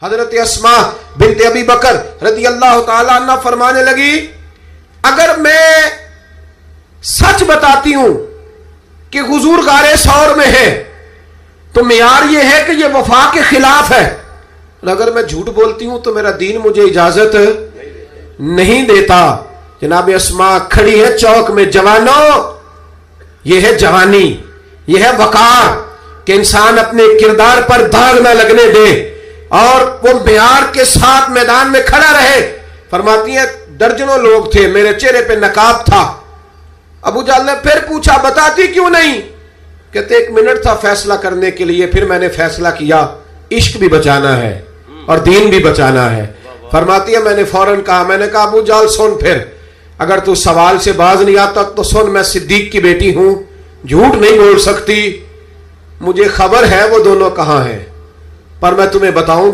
حضرت اسماء بنت ابی بکر رضی اللہ تعالیٰ عنہ فرمانے لگی اگر میں سچ بتاتی ہوں کہ حضور غار ثور میں ہے تو معیار یہ ہے کہ یہ وفا کے خلاف ہے، اور اگر میں جھوٹ بولتی ہوں تو میرا دین مجھے اجازت نہیں دیتا۔ جناب اسماء کھڑی ہے چوک میں، جوانوں یہ ہے جوانی، یہ ہے وقار کہ انسان اپنے کردار پر داغ نہ لگنے دے اور وہ معیار کے ساتھ میدان میں کھڑا رہے۔ فرماتی ہیں درجنوں لوگ تھے، میرے چہرے پہ نقاب تھا۔ ابو جہل نے پھر پوچھا بتاتی کیوں نہیں؟ کہتے 1 منٹ تھا فیصلہ کرنے کے لیے، پھر میں نے فیصلہ کیا عشق بھی بچانا ہے اور دین بھی بچانا ہے۔ فرماتی ہے میں نے فوراً کہا، میں نے کہا ابو جہل سن، پھر اگر تو سوال سے باز نہیں آتا تو سن، میں صدیق کی بیٹی ہوں، جھوٹ نہیں بول سکتی، مجھے خبر ہے وہ دونوں کہاں ہیں، پر میں تمہیں بتاؤں گی